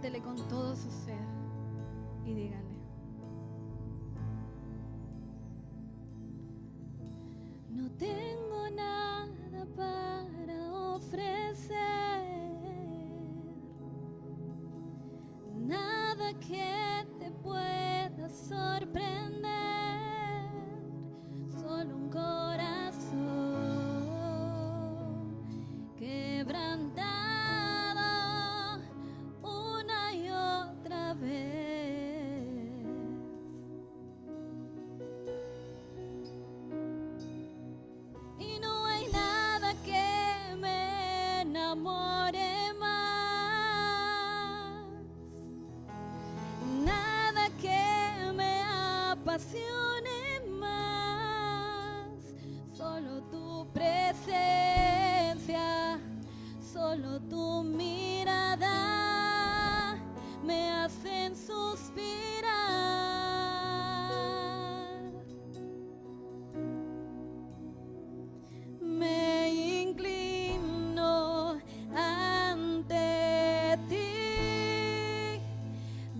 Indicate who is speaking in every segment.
Speaker 1: Cántele con todo su ser y dígale: no tengo nada para ofrecer, nada que te pueda sorprender, solo un corazón quebrantado una y otra vez. Y no hay nada que me enamore más, nada que me apasione más, solo tu presencia, solo tu mirada me hacen suspirar. Me inclino ante ti,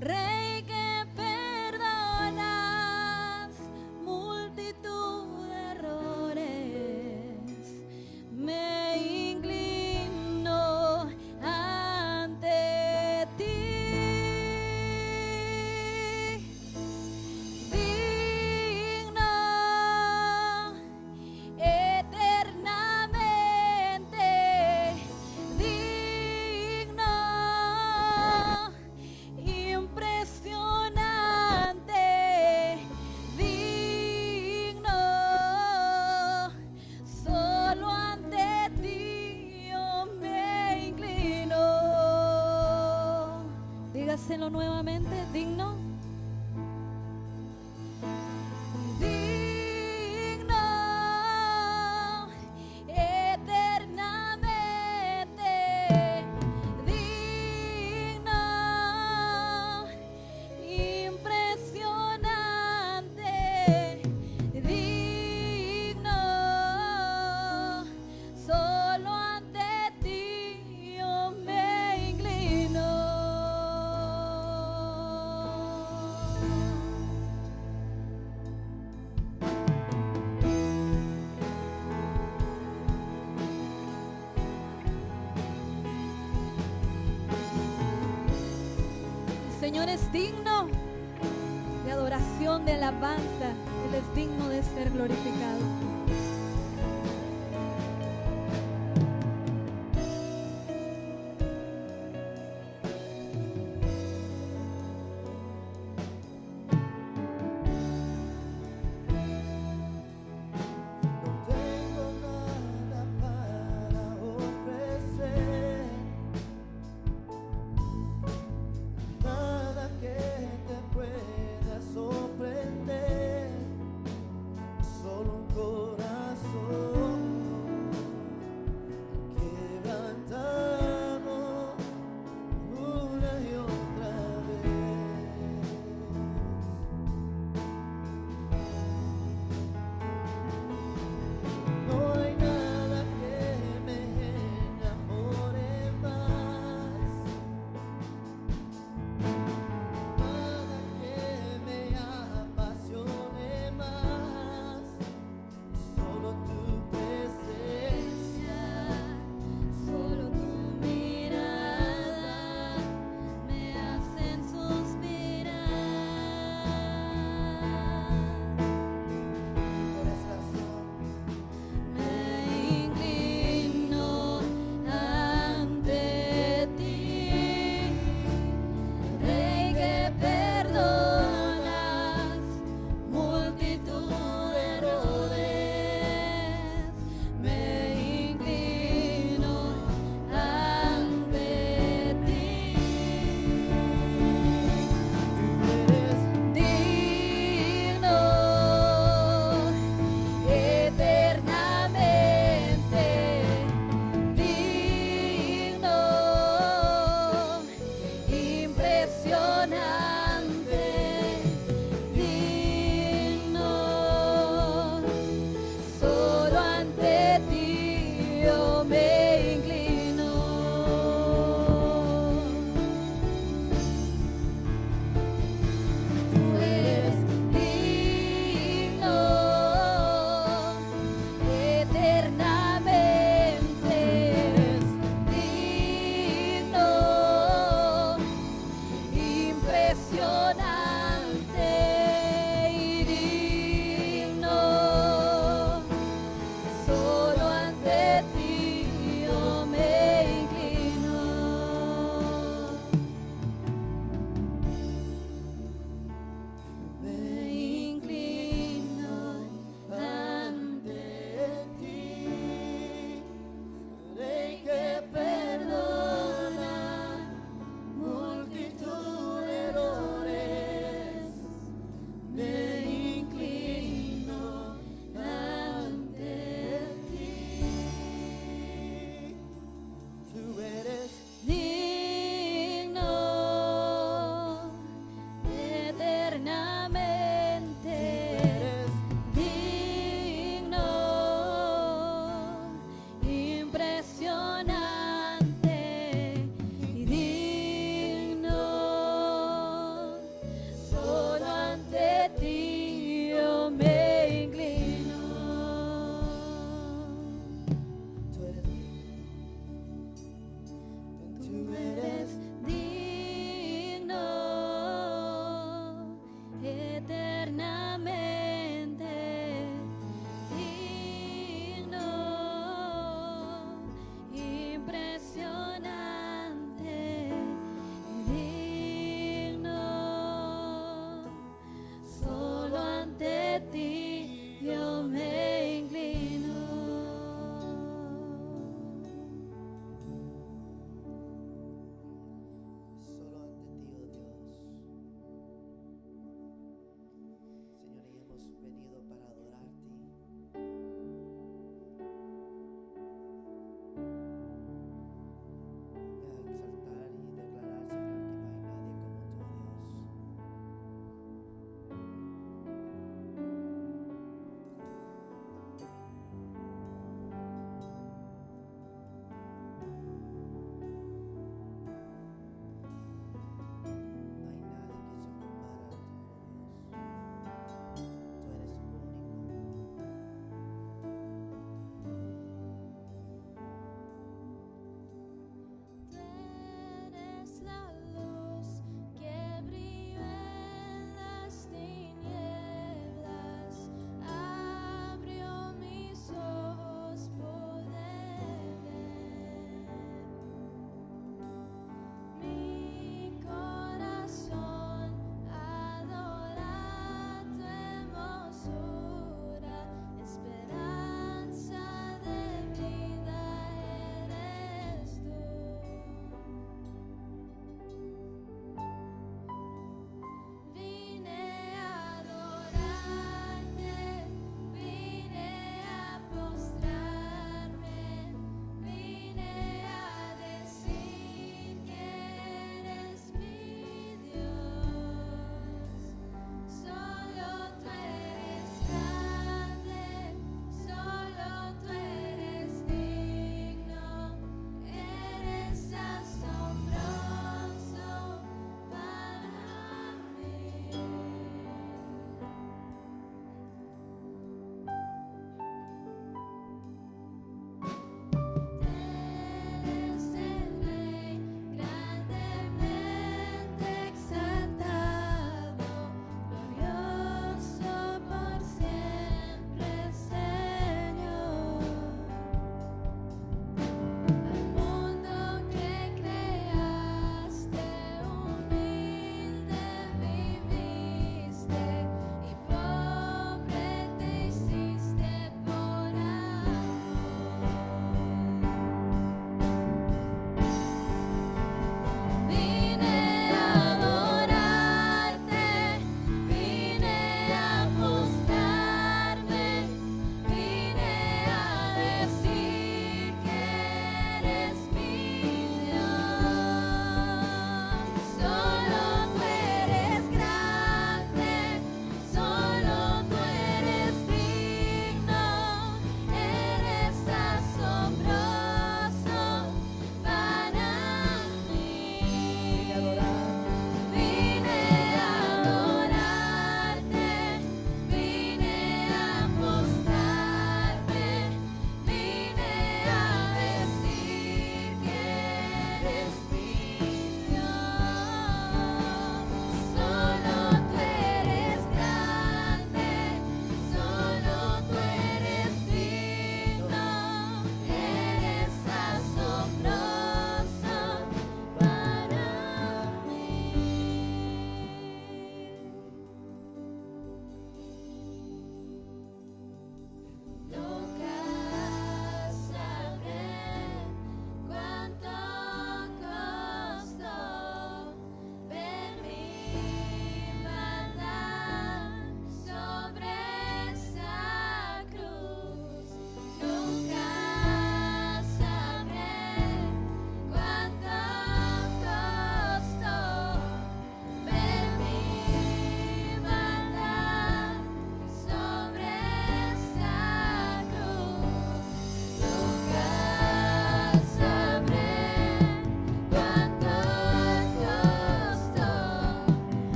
Speaker 1: Rey que perdonas multitud de errores. Me inclino ante ti, digno, eternamente digno, impresionante, digno, solo ante ti yo me inclino. Dígaselo nuevamente: digno, digno, eternamente digno, impresionante, digno, solo ante ti yo me inclino. El Señor es digno de adoración, de alabanza. Él es digno de ser glorificado.
Speaker 2: No tengo nada para ofrecer, nada que te pueda sorprender, solo un corazón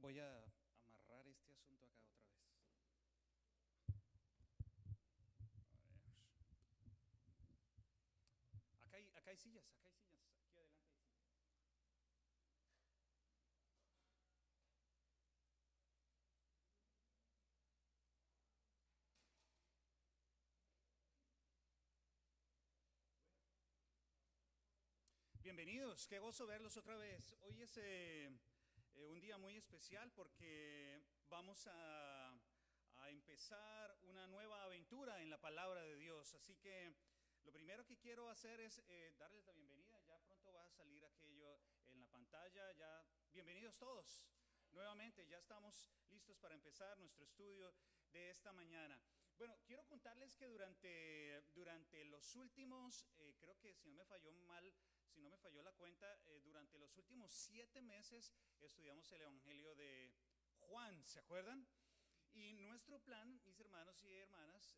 Speaker 3: Voy a amarrar este asunto acá otra vez. A ver. Acá hay sillas, aquí adelante hay sillas. Bienvenidos, qué gozo verlos otra vez. Hoy es un día muy especial porque vamos a empezar una nueva aventura en la palabra de Dios. Así que lo primero que quiero hacer es darles la bienvenida. Ya pronto va a salir aquello en la pantalla. Ya, bienvenidos todos. Nuevamente, ya estamos listos para empezar nuestro estudio de esta mañana. Bueno, quiero contarles que durante los últimos, creo que si no me falló la cuenta, durante los últimos 7 meses estudiamos el Evangelio de Juan, ¿se acuerdan? Y nuestro plan, mis hermanos y hermanas,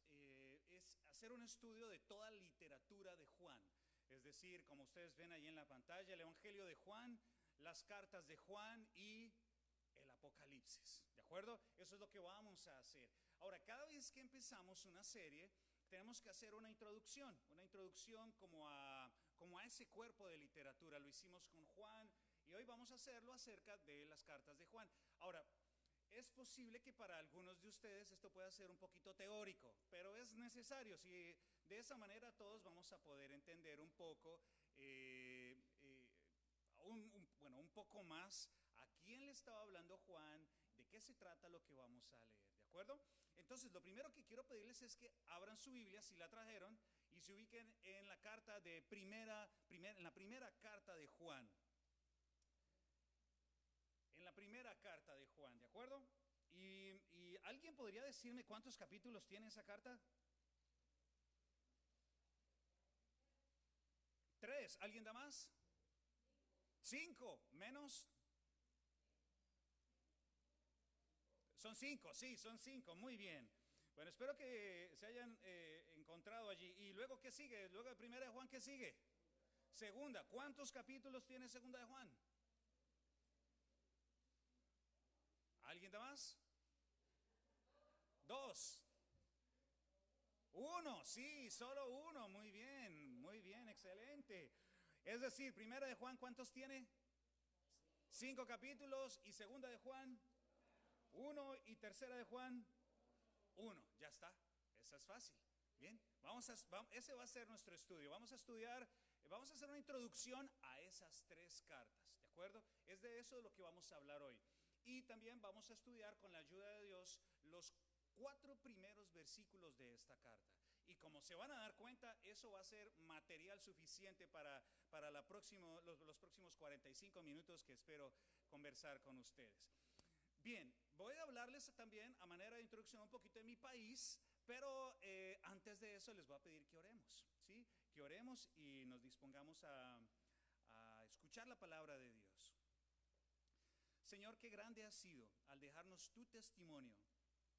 Speaker 3: es hacer un estudio de toda literatura de Juan. Es decir, como ustedes ven ahí en la pantalla, el Evangelio de Juan, las cartas de Juan y el Apocalipsis, ¿de acuerdo? Eso es lo que vamos a hacer. Ahora, cada vez que empezamos una serie, tenemos que hacer una introducción como a ese cuerpo de literatura. Lo hicimos con Juan y hoy vamos a hacerlo acerca de las cartas de Juan. Ahora, es posible que para algunos de ustedes esto pueda ser un poquito teórico, pero es necesario. Si de esa manera todos vamos a poder entender un poco, un poco más a quién le estaba hablando Juan, de qué se trata lo que vamos a leer, ¿de acuerdo? Entonces, lo primero que quiero pedirles es que abran su Biblia, si la trajeron, y se ubiquen en la carta de en la primera carta de Juan. En la primera carta de Juan, ¿de acuerdo? Y ¿alguien podría decirme cuántos capítulos tiene esa carta? 3, ¿alguien da más? 5, menos. Son 5, sí, son 5, muy bien. Bueno, espero que se hayan encontrado allí. ¿Y luego qué sigue? Luego de primera de Juan, ¿qué sigue? Segunda. ¿Cuántos capítulos tiene segunda de Juan? ¿Alguien da más? 2. 1, sí, solo 1, muy bien, excelente. Es decir, primera de Juan, ¿cuántos tiene? 5 capítulos. Y segunda de Juan, 1. Y tercera de Juan, 1. Ya está, esa es fácil. Bien, ese va a ser nuestro estudio. Vamos a hacer una introducción a esas 3 cartas, ¿de acuerdo? Es de eso de lo que vamos a hablar hoy. Y también vamos a estudiar con la ayuda de Dios los 4 primeros versículos de esta carta. Y como se van a dar cuenta, eso va a ser material suficiente para los próximos 45 minutos que espero conversar con ustedes. Bien, voy a hablarles también a manera de introducción un poquito de mi país, pero antes de eso les voy a pedir que oremos, ¿sí? Que oremos y nos dispongamos a escuchar la palabra de Dios. Señor, qué grande has sido al dejarnos tu testimonio,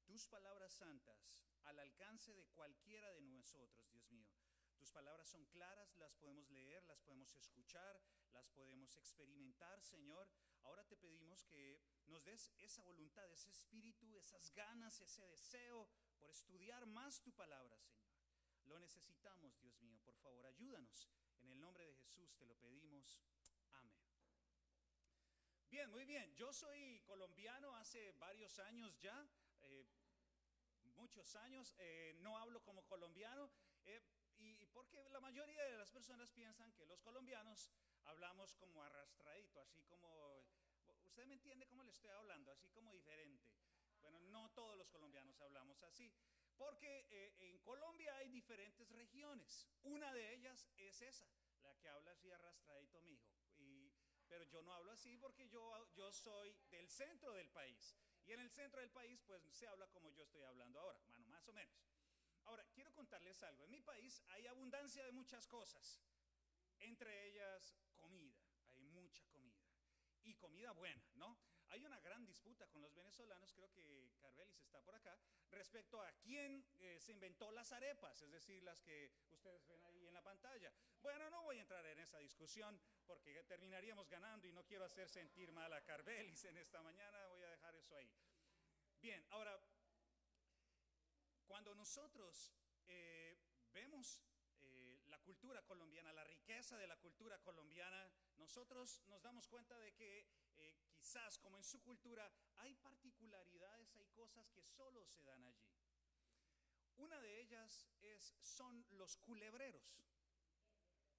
Speaker 3: tus palabras santas al alcance de cualquiera de nosotros, Dios mío. Tus palabras son claras, las podemos leer, las podemos escuchar, las podemos experimentar, Señor. Ahora te pedimos que nos des esa voluntad, ese espíritu, esas ganas, ese deseo por estudiar más tu palabra, Señor. Lo necesitamos, Dios mío, por favor, ayúdanos. En el nombre de Jesús te lo pedimos. Amén. Bien, muy bien. Yo soy colombiano hace varios años ya, muchos años. No hablo como colombiano, y porque la mayoría de las personas piensan que los colombianos hablamos como arrastradito, así como, usted me entiende cómo le estoy hablando, así como diferente. Bueno, no todos los colombianos hablamos así, porque en Colombia hay diferentes regiones. Una de ellas es esa, la que habla así arrastradito, mijo. Pero yo no hablo así porque yo soy del centro del país. Y en el centro del país pues se habla como yo estoy hablando ahora, bueno, más o menos. Ahora, quiero contarles algo. En mi país hay abundancia de muchas cosas, entre ellas comida. Hay mucha comida. Y comida buena, ¿no? Hay una gran disputa con los venezolanos, creo que Carvelis está por acá, respecto a quién se inventó las arepas, es decir, las que ustedes ven ahí en la pantalla. Bueno, no voy a entrar en esa discusión porque terminaríamos ganando y no quiero hacer sentir mal a Carvelis en esta mañana, voy a dejar eso ahí. Bien, ahora, cuando nosotros vemos la cultura colombiana, la riqueza de la cultura colombiana, nosotros nos damos cuenta de que quizás como en su cultura hay particularidades, hay cosas que solo se dan allí. Una de ellas son los culebreros.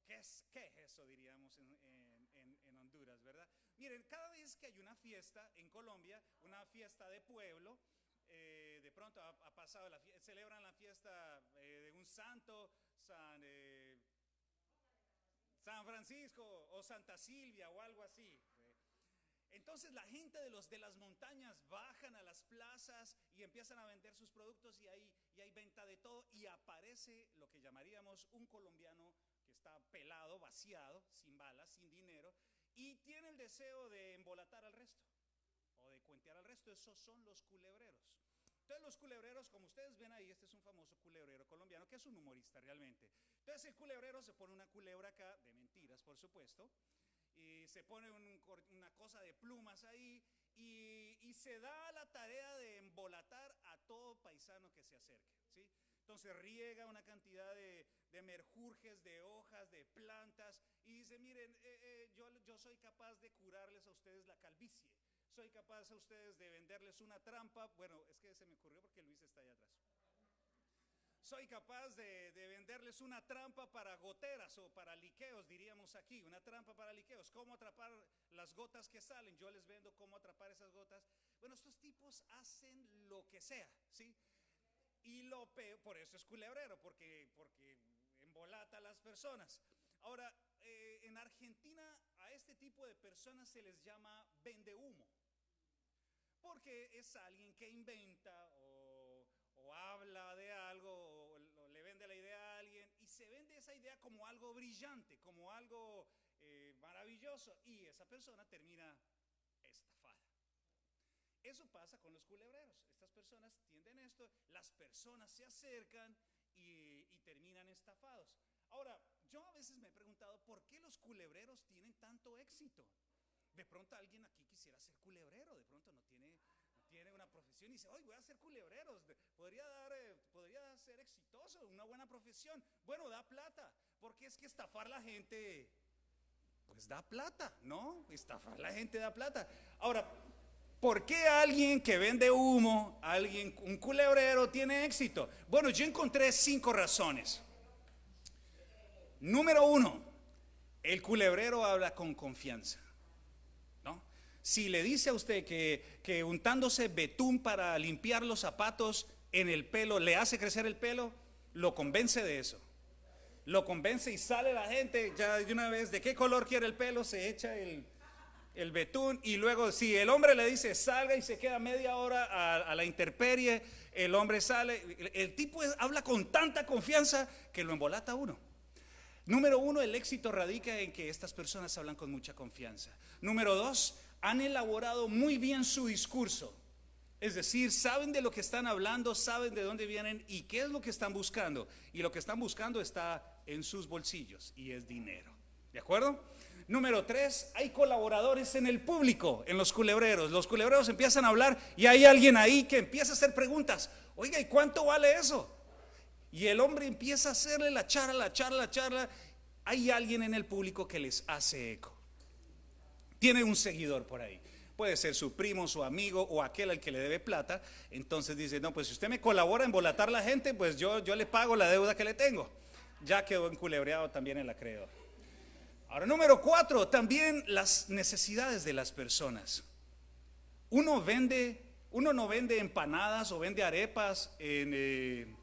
Speaker 3: ¿Qué es eso, diríamos en Honduras, verdad? Miren, cada vez que hay una fiesta en Colombia, una fiesta de pueblo, de pronto ha pasado, celebran la fiesta de un santo, San Francisco o Santa Silvia o algo así. Entonces la gente de las montañas bajan a las plazas y empiezan a vender sus productos y hay venta de todo y aparece lo que llamaríamos un colombiano que está pelado, vaciado, sin balas, sin dinero y tiene el deseo de embolatar al resto o de cuentear al resto. Esos son los culebreros. Entonces los culebreros, como ustedes ven ahí, este es un famoso culebrero colombiano que es un humorista realmente. Entonces el culebrero se pone una culebra acá, de mentiras por supuesto, y se pone una cosa de plumas ahí y se da la tarea de embolatar a todo paisano que se acerque, ¿sí? Entonces riega una cantidad de merjurjes, de hojas, de plantas y dice, miren, yo soy capaz de curarles a ustedes la calvicie, soy capaz a ustedes de venderles una trampa, bueno, es que se me ocurrió porque Luis está allá atrás. Soy capaz de venderles una trampa para goteras o para liqueos, diríamos aquí, una trampa para liqueos, cómo atrapar las gotas que salen, yo les vendo cómo atrapar esas gotas. Bueno, estos tipos hacen lo que sea, ¿sí? Y lo peor, por eso es culebrero, porque embolata a las personas. Ahora, en Argentina a este tipo de personas se les llama vendehumo, porque es alguien que inventa o habla de algo o le vende la idea a alguien y se vende esa idea como algo brillante, como algo maravilloso y esa persona termina estafada. Eso pasa con los culebreros. Estas personas tienden esto, las personas se acercan y terminan estafados. Ahora, yo a veces me he preguntado por qué los culebreros tienen tanto éxito. De pronto alguien aquí quisiera ser culebrero, de pronto no tiene una profesión y dice, hoy voy a ser culebrero, podría ser exitoso, una buena profesión. Bueno, da plata, porque es que estafar a la gente, pues da plata, ¿no? Estafar a la gente da plata. Ahora, ¿por qué alguien que vende humo, un culebrero tiene éxito? Bueno, yo encontré 5 razones. Número 1, el culebrero habla con confianza. Si le dice a usted que untándose betún para limpiar los zapatos en el pelo le hace crecer el pelo, lo convence de eso. Lo convence y sale la gente ya de una vez, ¿de qué color quiere el pelo? Se echa el betún y luego si el hombre le dice salga y se queda media hora a la intemperie, el hombre sale. El tipo habla con tanta confianza que lo embolata a uno. Número 1, el éxito radica en que estas personas hablan con mucha confianza. Número 2, han elaborado muy bien su discurso. Es decir, saben de lo que están hablando, saben de dónde vienen y qué es lo que están buscando. Y lo que están buscando está en sus bolsillos y es dinero. ¿De acuerdo? Número 3, hay colaboradores en el público, en los culebreros. Los culebreros empiezan a hablar y hay alguien ahí que empieza a hacer preguntas. Oiga, ¿y cuánto vale eso? Y el hombre empieza a hacerle la charla. Hay alguien en el público que les hace eco. Tiene un seguidor por ahí. Puede ser su primo, su amigo o aquel al que le debe plata. Entonces dice, no, pues si usted me colabora en embolatar la gente, pues yo le pago la deuda que le tengo. Ya quedó enculebreado también el acreedor. Ahora, número 4, también las necesidades de las personas. Uno no vende empanadas o vende arepas en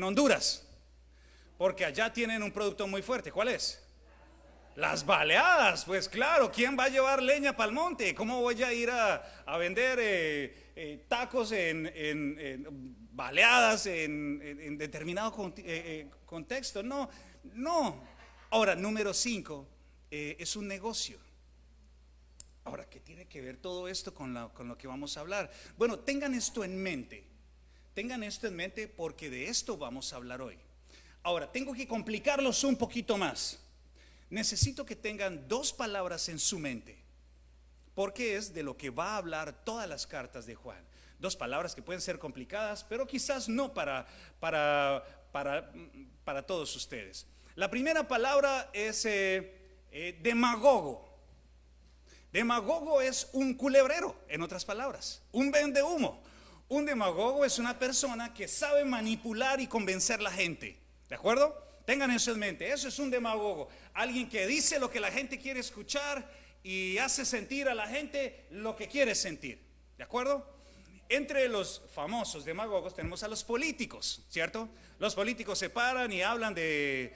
Speaker 3: Honduras, porque allá tienen un producto muy fuerte. ¿Cuál es? Las baleadas. Pues claro, ¿quién va a llevar leña para el monte? ¿Cómo voy a ir a vender tacos en baleadas en determinado contexto? No. Ahora, número 5, es un negocio. Ahora, ¿qué tiene que ver todo esto con lo que vamos a hablar? Bueno, tengan esto en mente porque de esto vamos a hablar hoy. Ahora, tengo que complicarlos un poquito más. Necesito que tengan dos palabras en su mente, porque es de lo que va a hablar todas las cartas de Juan. Dos palabras que pueden ser complicadas, pero quizás no para todos ustedes. La primera palabra es demagogo. Demagogo es un culebrero, en otras palabras, un vendehumo. Un demagogo es una persona que sabe manipular y convencer a la gente. ¿De acuerdo? Tengan eso en mente. Eso es un demagogo. Alguien que dice lo que la gente quiere escuchar y hace sentir a la gente lo que quiere sentir. ¿De acuerdo? Entre los famosos demagogos tenemos a los políticos, ¿cierto? Los políticos se paran y hablan de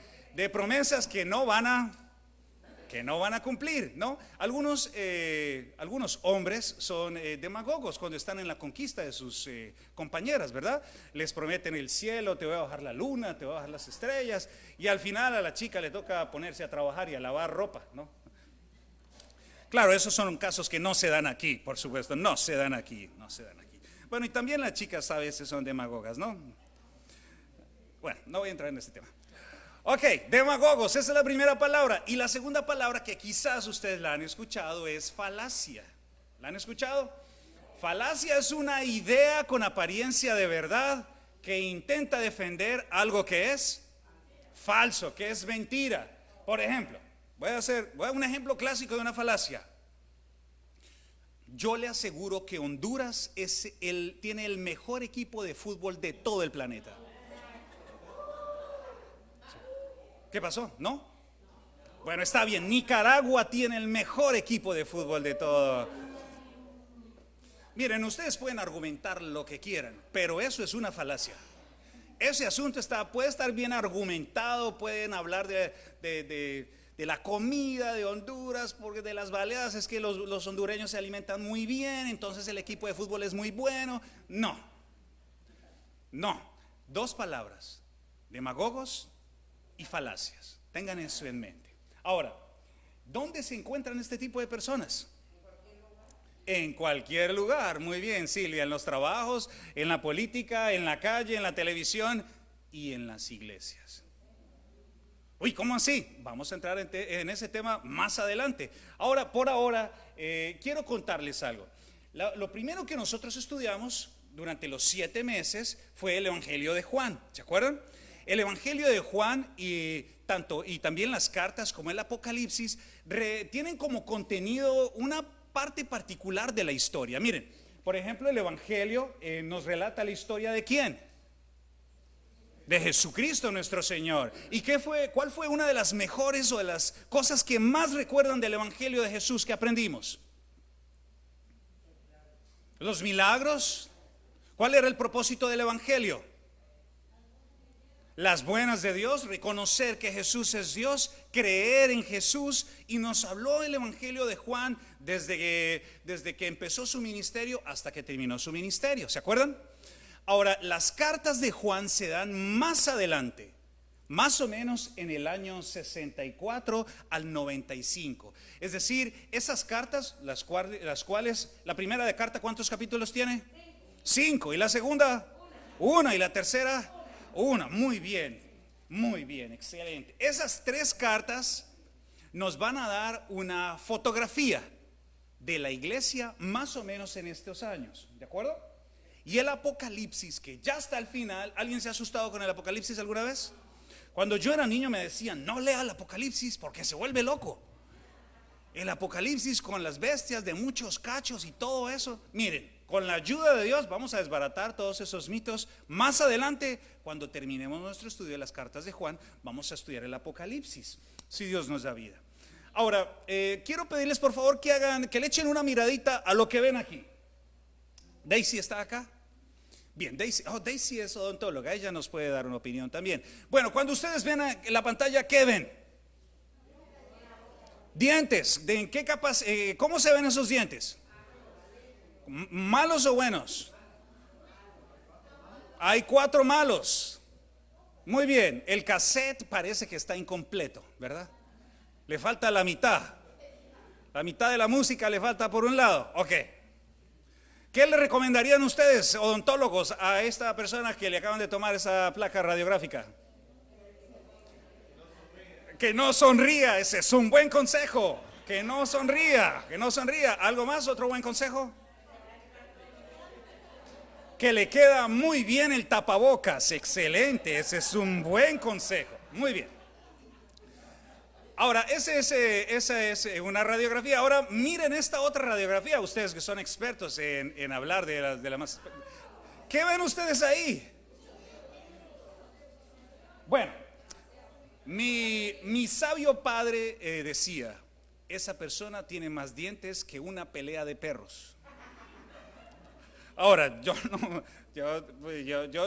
Speaker 3: promesas que no van a cumplir, ¿no? Algunos hombres son demagogos cuando están en la conquista de sus compañeras, ¿verdad? Les prometen el cielo, te voy a bajar la luna, te voy a bajar las estrellas, y al final a la chica le toca ponerse a trabajar y a lavar ropa, ¿no? Claro, esos son casos que no se dan aquí, por supuesto, no se dan aquí. Bueno, y también las chicas a veces son demagogas, ¿no? Bueno, no voy a entrar en este tema. Ok, demagogos, esa es la primera palabra. Y la segunda palabra que quizás ustedes la han escuchado es falacia. ¿La han escuchado? Falacia es una idea con apariencia de verdad que intenta defender algo que es falso, que es mentira. Por ejemplo, voy a dar un ejemplo clásico de una falacia. Yo le aseguro que Honduras tiene el mejor equipo de fútbol de todo el planeta. ¿Qué pasó? ¿No? Bueno, está bien. Nicaragua tiene el mejor equipo de fútbol de todo. Miren, ustedes pueden argumentar lo que quieran, pero eso es una falacia. Ese asunto puede estar bien argumentado, pueden hablar de la comida de Honduras, porque de las baleadas es que los hondureños se alimentan muy bien, entonces el equipo de fútbol es muy bueno. No. Dos palabras: demagogos y falacias. Tengan eso en mente. Ahora, ¿dónde se encuentran este tipo de personas? En cualquier lugar. Muy bien, Silvia. En los trabajos, en la política, en la calle, en la televisión y en las iglesias. Uy, ¿cómo así? Vamos a entrar en ese tema más adelante. Por ahora, quiero contarles algo. Lo primero que nosotros estudiamos durante los 7 meses fue el Evangelio de Juan. ¿Se acuerdan? El Evangelio de Juan y también las cartas como el Apocalipsis tienen como contenido una parte particular de la historia. Miren, por ejemplo, el Evangelio nos relata la historia de ¿quién? De Jesucristo nuestro Señor. ¿Y cuál fue una de las mejores o de las cosas que más recuerdan del Evangelio de Jesús que aprendimos? Los milagros. ¿Cuál era el propósito del Evangelio? Las buenas de Dios, reconocer que Jesús es Dios, creer en Jesús. Y nos habló el Evangelio de Juan desde que empezó su ministerio hasta que terminó su ministerio. ¿Se acuerdan? Ahora, las cartas de Juan se dan más adelante, más o menos en el año 64 al 95. Es decir, esas cartas, las cuales, la primera de carta, ¿cuántos capítulos tiene? 5. ¿Y la segunda? 1. ¿Y la tercera? 1. Muy bien, excelente. Esas 3 cartas nos van a dar una fotografía de la iglesia más o menos en estos años, ¿de acuerdo? Y el Apocalipsis, que ya está al final. ¿Alguien se ha asustado con el Apocalipsis alguna vez? Cuando yo era niño me decían: no lea el Apocalipsis porque se vuelve loco. El Apocalipsis con las bestias de muchos cachos y todo eso. Miren, con la ayuda de Dios vamos a desbaratar todos esos mitos. Más adelante, cuando terminemos nuestro estudio de las cartas de Juan, vamos a estudiar el Apocalipsis, si Dios nos da vida. Ahora, quiero pedirles por favor que le echen una miradita a lo que ven aquí. Daisy está acá. Bien, Daisy es odontóloga, ella nos puede dar una opinión también. Bueno, cuando ustedes ven en la pantalla, ¿qué ven? Dientes. ¿De qué capas? ¿Cómo se ven esos dientes? ¿Malos o buenos? Hay 4 malos. Muy bien, el cassette parece que está incompleto, ¿verdad? Le falta la mitad. La mitad de la música le falta por un lado. Ok. ¿Qué le recomendarían ustedes, odontólogos, a esta persona que le acaban de tomar esa placa radiográfica? Que no sonría, ese es un buen consejo. Que no sonría, que no sonría. ¿Algo más? ¿Otro buen consejo? Que le queda muy bien el tapabocas. Excelente, ese es un buen consejo. Muy bien. Ahora, esa es una radiografía. Ahora miren esta otra radiografía, ustedes que son expertos en hablar de la más... ¿Qué ven ustedes ahí? Bueno, mi sabio padre decía, esa persona tiene más dientes que una pelea de perros. Ahora, yo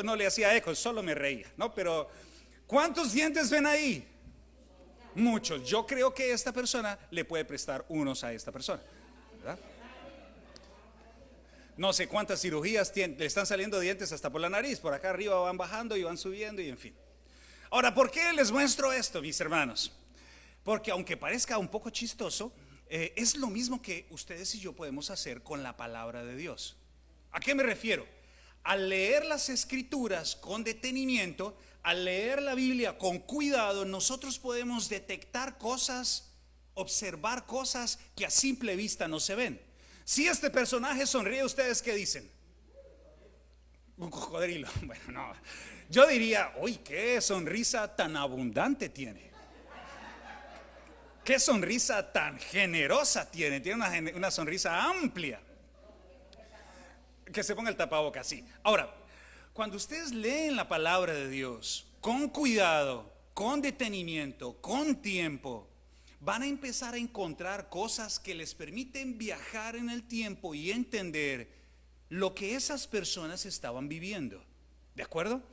Speaker 3: no le hacía eco, solo me reía, ¿no? Pero, ¿cuántos dientes ven ahí? Muchos. Yo creo que esta persona le puede prestar unos a esta persona, ¿verdad? No sé cuántas cirugías tiene, le están saliendo dientes hasta por la nariz, por acá arriba van bajando y van subiendo y en fin. Ahora, ¿por qué les muestro esto, mis hermanos? Porque aunque parezca un poco chistoso, es lo mismo que ustedes y yo podemos hacer con la palabra de Dios. ¿A qué me refiero? Al leer las escrituras con detenimiento, al leer la Biblia con cuidado, nosotros podemos detectar cosas, observar cosas que a simple vista no se ven. Si este personaje sonríe, ¿ustedes qué dicen? Un cocodrilo. Bueno, no. Yo diría, uy, qué sonrisa tan abundante tiene. Qué sonrisa tan generosa tiene. Tiene una sonrisa amplia. Que se ponga el tapabocas, sí. Ahora, cuando ustedes leen la palabra de Dios con cuidado, con detenimiento, con tiempo, van a empezar a encontrar cosas que les permiten viajar en el tiempo y entender lo que esas personas estaban viviendo. ¿De acuerdo?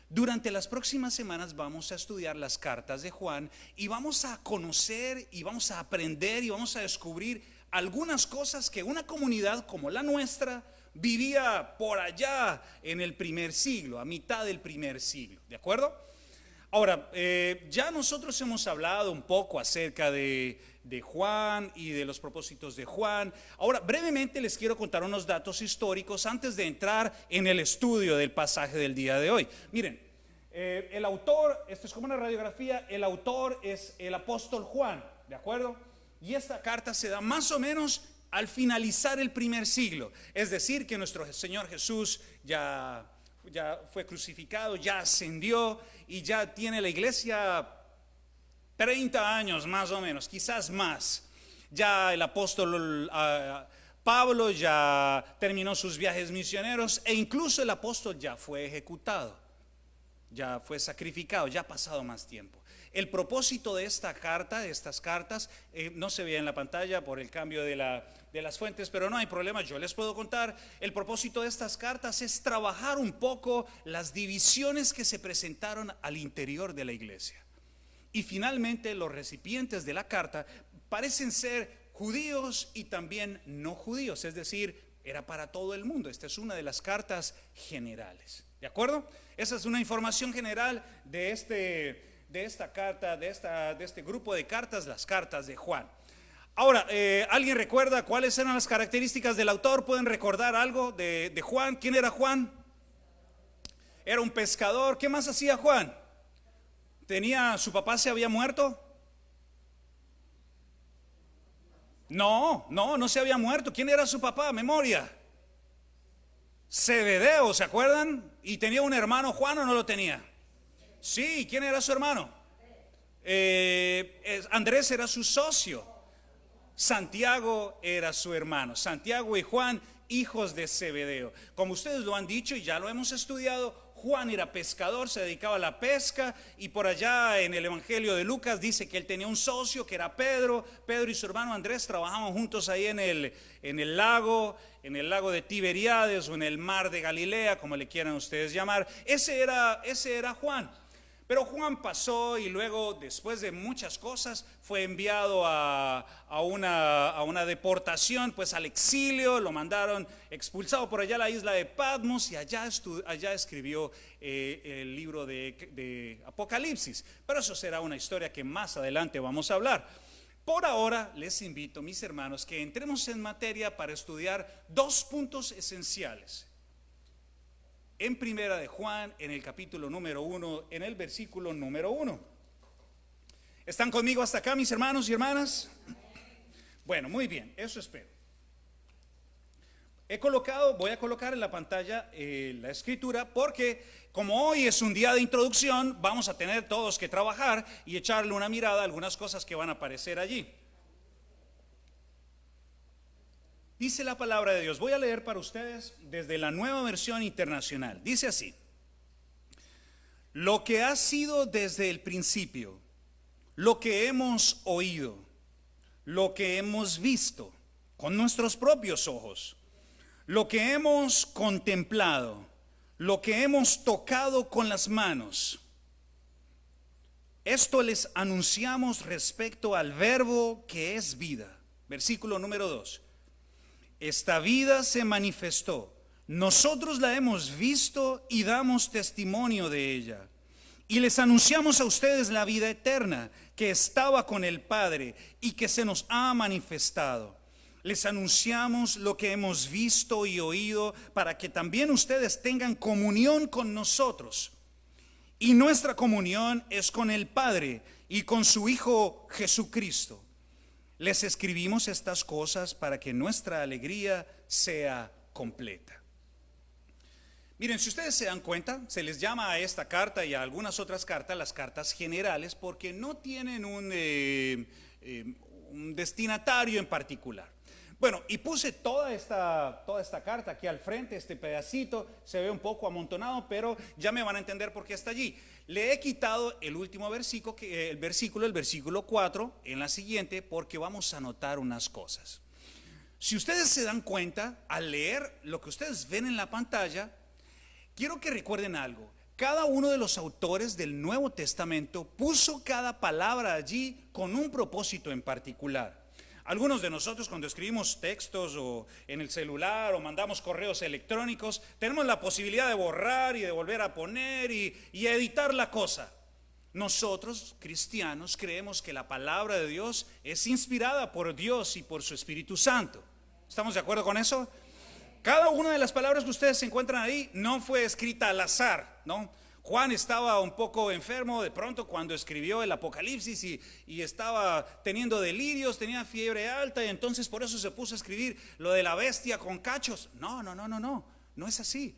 Speaker 3: Durante las próximas semanas vamos a estudiar las cartas de Juan y vamos a conocer y vamos a aprender y vamos a descubrir algunas cosas que una comunidad como la nuestra vivía por allá en el primer siglo, a mitad del primer siglo, ¿de acuerdo? Ahora, ya nosotros hemos hablado un poco acerca de Juan y de los propósitos de Juan. Ahora, brevemente les quiero contar unos datos históricos antes de entrar en el estudio del pasaje del día de hoy. Miren, el autor, esto es como una radiografía, el autor es el apóstol Juan, ¿de acuerdo? Y esta carta se da más o menos al finalizar el primer siglo, es decir, que nuestro Señor Jesús ya fue crucificado, ya ascendió y ya tiene la iglesia 30 años más o menos, quizás más. Ya el apóstol Pablo ya terminó sus viajes misioneros e incluso el apóstol ya fue ejecutado, ya fue sacrificado, ya ha pasado más tiempo. El propósito de esta carta, de estas cartas, no se ve en la pantalla por el cambio de las fuentes, pero no hay problema, yo les puedo contar. El propósito de estas cartas es trabajar un poco las divisiones que se presentaron al interior de la iglesia. Y finalmente los recipientes de la carta parecen ser judíos y también no judíos, es decir, era para todo el mundo. Esta es una de las cartas generales, ¿de acuerdo? Esa es una información general de esta carta, de este grupo de cartas, las cartas de Juan. Ahora, ¿alguien recuerda cuáles eran las características del autor? ¿Pueden recordar algo de Juan? ¿Quién era Juan? Era un pescador. ¿Qué más hacía Juan? ¿Su papá se había muerto? No se había muerto. ¿Quién era su papá? Memoria. Zebedeo, ¿se acuerdan? ¿Y tenía un hermano Juan o no lo tenía? Sí, ¿quién era su hermano? Andrés era su socio. Santiago era su hermano. Santiago y Juan, hijos de Zebedeo. Como ustedes lo han dicho y ya lo hemos estudiado, Juan era pescador, se dedicaba a la pesca, y por allá en el Evangelio de Lucas dice que él tenía un socio que era Pedro. Pedro y su hermano Andrés trabajaban juntos ahí en el lago de Tiberíades o en el mar de Galilea, como le quieran ustedes llamar. Ese era Juan. Pero Juan pasó y luego, después de muchas cosas, fue enviado a una deportación, pues al exilio. Lo mandaron expulsado por allá a la isla de Patmos y allá escribió el libro de Apocalipsis. Pero eso será una historia que más adelante vamos a hablar. Por ahora les invito, mis hermanos, que entremos en materia para estudiar dos puntos esenciales. En primera de Juan, en el capítulo número 1, en el versículo número 1. ¿Están conmigo hasta acá, mis hermanos y hermanas? Bueno, muy bien, eso espero. Voy a colocar en la pantalla la escritura, porque como hoy es un día de introducción, vamos a tener todos que trabajar y echarle una mirada a algunas cosas que van a aparecer allí. Dice la palabra de Dios, voy a leer para ustedes desde la Nueva Versión Internacional. Dice así: lo que ha sido desde el principio, lo que hemos oído, lo que hemos visto con nuestros propios ojos, lo que hemos contemplado, lo que hemos tocado con las manos, esto les anunciamos respecto al verbo que es vida. Versículo número 2. Esta vida se manifestó, nosotros la hemos visto y damos testimonio de ella. Y les anunciamos a ustedes la vida eterna que estaba con el Padre y que se nos ha manifestado. Les anunciamos lo que hemos visto y oído para que también ustedes tengan comunión con nosotros. Y nuestra comunión es con el Padre y con su Hijo Jesucristo. Les escribimos estas cosas para que nuestra alegría sea completa. Miren, si ustedes se dan cuenta, se les llama a esta carta y a algunas otras cartas las cartas generales, porque no tienen un destinatario en particular. Bueno, y puse toda esta carta aquí al frente, este pedacito, se ve un poco amontonado, pero ya me van a entender por qué está allí. Le he quitado el último versículo, el versículo 4, en la siguiente, porque vamos a notar unas cosas. Si ustedes se dan cuenta, al leer lo que ustedes ven en la pantalla, quiero que recuerden algo. Cada uno de los autores del Nuevo Testamento puso cada palabra allí con un propósito en particular. Algunos de nosotros, cuando escribimos textos o en el celular o mandamos correos electrónicos, tenemos la posibilidad de borrar y de volver a poner y editar la cosa. Nosotros, cristianos, creemos que la palabra de Dios es inspirada por Dios y por su Espíritu Santo. ¿Estamos de acuerdo con eso? Cada una de las palabras que ustedes se encuentran ahí no fue escrita al azar, ¿no? Juan estaba un poco enfermo de pronto cuando escribió el Apocalipsis y estaba teniendo delirios, tenía fiebre alta, y entonces por eso se puso a escribir lo de la bestia con cachos. No es así.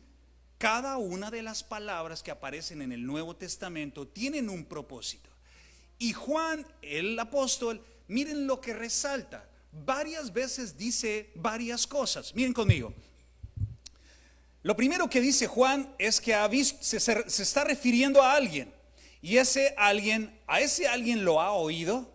Speaker 3: Cada una de las palabras que aparecen en el Nuevo Testamento tienen un propósito. Y Juan, el apóstol, miren lo que resalta. Varias veces dice varias cosas. Miren conmigo. Lo primero que dice Juan es que se está refiriendo a alguien. Y a ese alguien lo ha oído,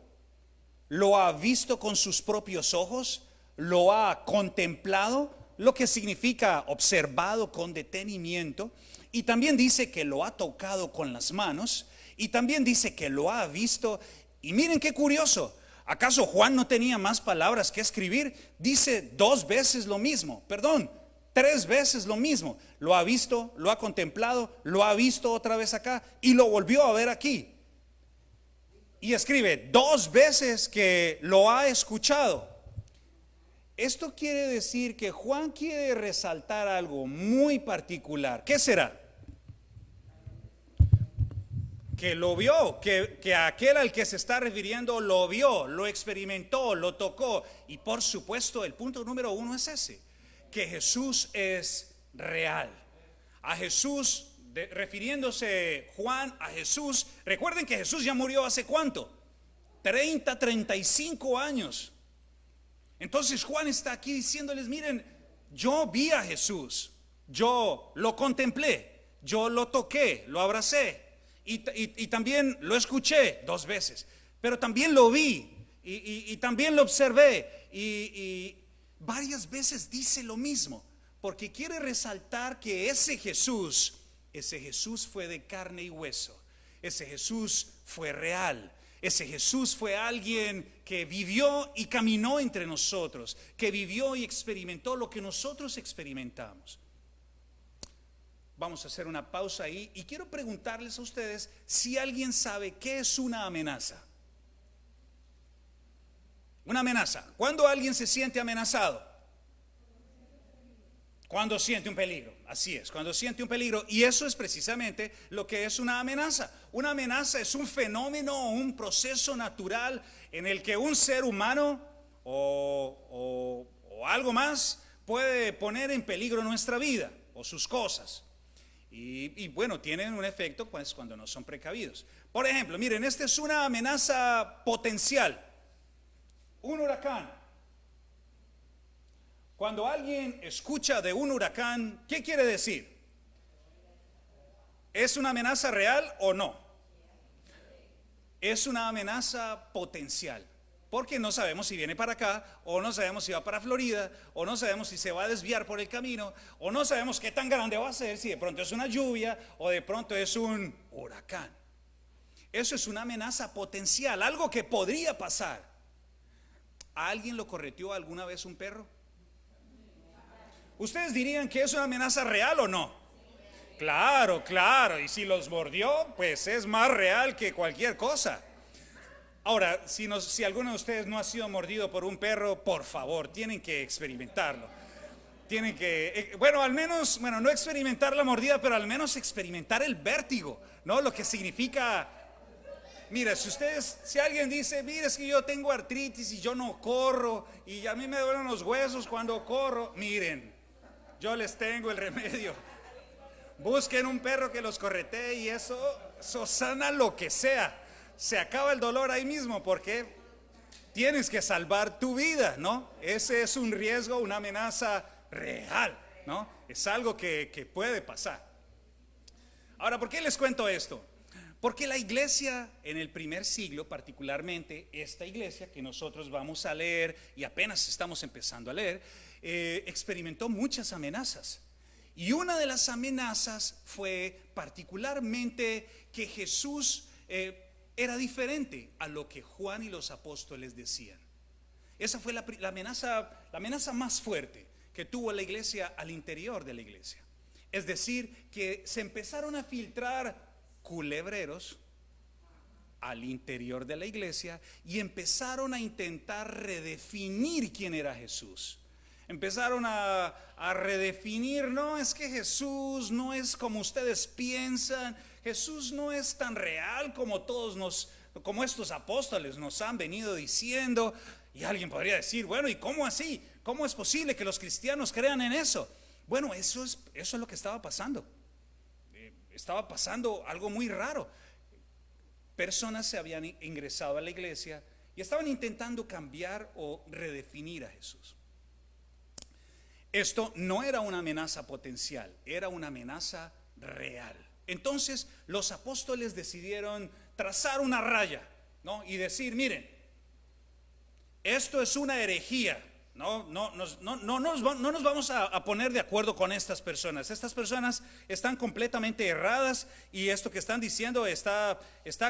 Speaker 3: lo ha visto con sus propios ojos, lo ha contemplado, lo que significa observado con detenimiento. Y también dice que lo ha tocado con las manos. Y también dice que lo ha visto. Y miren qué curioso. ¿Acaso Juan no tenía más palabras que escribir? Dice 2 veces lo mismo. 3 veces lo mismo. Lo ha visto, lo ha contemplado, lo ha visto otra vez acá y lo volvió a ver aquí. Y escribe 2 veces que lo ha escuchado. Esto quiere decir que Juan quiere resaltar algo muy particular. ¿Qué será? Que lo vio, que aquel al que se está refiriendo lo vio, lo experimentó, lo tocó. Y por supuesto el punto número 1 es ese: que Jesús es real. A Jesús, refiriéndose Juan a Jesús, recuerden que Jesús ya murió hace ¿cuánto? 35 años. Entonces Juan está aquí diciéndoles: miren, yo vi a Jesús, yo lo contemplé, yo lo toqué, lo abracé y también lo escuché 2 veces, pero también lo vi y también lo observé y varias veces dice lo mismo, porque quiere resaltar que ese Jesús fue de carne y hueso, ese Jesús fue real, ese Jesús fue alguien que vivió y caminó entre nosotros, que vivió y experimentó lo que nosotros experimentamos. Vamos a hacer una pausa ahí y quiero preguntarles a ustedes si alguien sabe qué es una amenaza. Una amenaza. ¿Cuándo alguien se siente amenazado? Cuando siente un peligro, así es, cuando siente un peligro. Y eso es precisamente lo que es una amenaza. Una amenaza es un fenómeno, un proceso natural en el que un ser humano o algo más puede poner en peligro nuestra vida o sus cosas. Y bueno, tienen un efecto pues cuando no son precavidos. Por ejemplo, miren, esta es una amenaza potencial. Un huracán. Cuando alguien escucha de un huracán, ¿qué quiere decir? ¿Es una amenaza real o no? Es una amenaza potencial. Porque no sabemos si viene para acá, o no sabemos si va para Florida, o no sabemos si se va a desviar por el camino, o no sabemos qué tan grande va a ser, si de pronto es una lluvia, o de pronto es un huracán. Eso es una amenaza potencial, algo que podría pasar. ¿A alguien lo correteó alguna vez un perro? ¿Ustedes dirían que es una amenaza real o no? Claro, claro, y si los mordió, pues es más real que cualquier cosa. Ahora, si alguno de ustedes no ha sido mordido por un perro, por favor, tienen que experimentarlo. Tienen que, al menos, no experimentar la mordida, pero al menos experimentar el vértigo, ¿no? Lo que significa, mira, si alguien dice, mira, es que yo tengo artritis y yo no corro, y a mí me duelen los huesos cuando corro, miren, yo les tengo el remedio. Busquen un perro que los corretee y eso sana lo que sea. Se acaba el dolor ahí mismo porque tienes que salvar tu vida, ¿no? Ese es un riesgo, una amenaza real, ¿no? Es algo que puede pasar. Ahora, ¿por qué les cuento esto? Porque la iglesia en el primer siglo, particularmente esta iglesia que nosotros vamos a leer y apenas estamos empezando a leer, experimentó muchas amenazas. Y una de las amenazas fue particularmente que Jesús era diferente a lo que Juan y los apóstoles decían. Esa fue la amenaza más fuerte que tuvo la iglesia al interior de la iglesia. Es decir, que se empezaron a filtrar culebreros al interior de la iglesia y empezaron a intentar redefinir quién era Jesús. Empezaron a redefinir, no, es que Jesús no es como ustedes piensan, Jesús no es tan real como estos apóstoles nos han venido diciendo. Y alguien podría decir, bueno, ¿y cómo así? ¿Cómo es posible que los cristianos crean en eso? Bueno, eso es lo que estaba pasando. Estaba pasando algo muy raro. Personas se habían ingresado a la iglesia y estaban intentando cambiar o redefinir a Jesús. Esto no era una amenaza potencial, era una amenaza real. Entonces los apóstoles decidieron trazar una raya, ¿no? Y decir, miren, esto es una herejía. No nos vamos a poner de acuerdo con estas personas. Estas personas están completamente erradas y esto que están diciendo está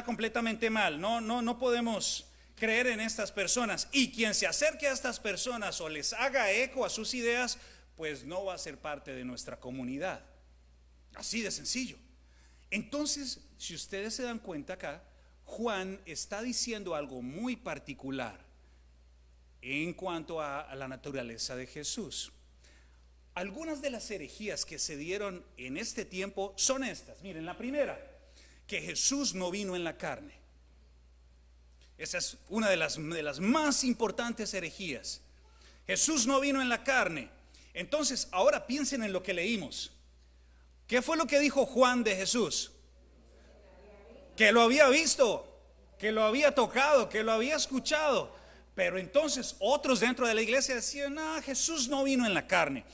Speaker 3: completamente mal. No podemos creer en estas personas. Y quien se acerque a estas personas o les haga eco a sus ideas, pues no va a ser parte de nuestra comunidad. Así de sencillo. Entonces, si ustedes se dan cuenta acá, Juan está diciendo algo muy particular en cuanto a la naturaleza de Jesús. Algunas de las herejías que se dieron en este tiempo son estas. Miren, la primera, que Jesús no vino en la carne. Esa es una de las más importantes herejías. Jesús no vino en la carne. Entonces, ahora piensen en lo que leímos. ¿Qué fue lo que dijo Juan de Jesús? Que lo había visto, que lo había tocado, que lo había escuchado. Pero entonces otros dentro de la iglesia decían, no, Jesús no vino en la carne.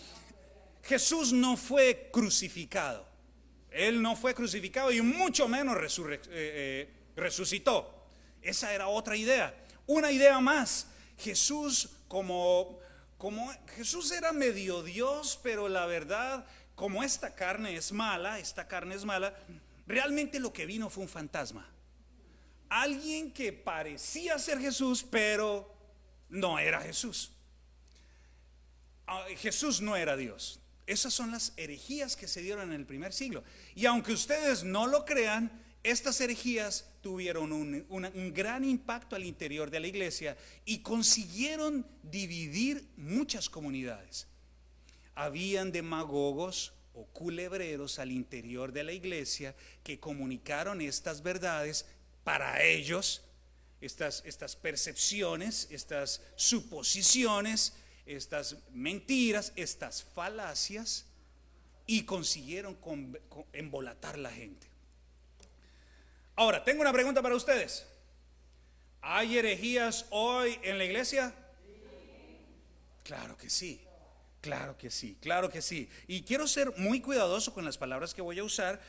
Speaker 3: Jesús no fue crucificado. Él no fue crucificado y mucho menos resucitó. Esa era otra idea. Una idea más. Jesús como Jesús era medio Dios, pero la verdad, como esta carne es mala, realmente lo que vino fue un fantasma. Alguien que parecía ser Jesús, pero no era Jesús. Jesús no era Dios. Esas son las herejías que se dieron en el primer siglo. Y aunque ustedes no lo crean, estas herejías tuvieron un gran impacto al interior de la iglesia y consiguieron dividir muchas comunidades. habían demagogos o culebreros al interior de la iglesia que comunicaron estas verdades para ellos, estas percepciones, estas suposiciones, estas mentiras, estas falacias, y consiguieron embolatar la gente. Ahora, tengo una pregunta para ustedes. ¿Hay herejías hoy en la iglesia? Claro que sí, claro que sí, claro que sí. Y quiero ser muy cuidadoso con las palabras que voy a usar,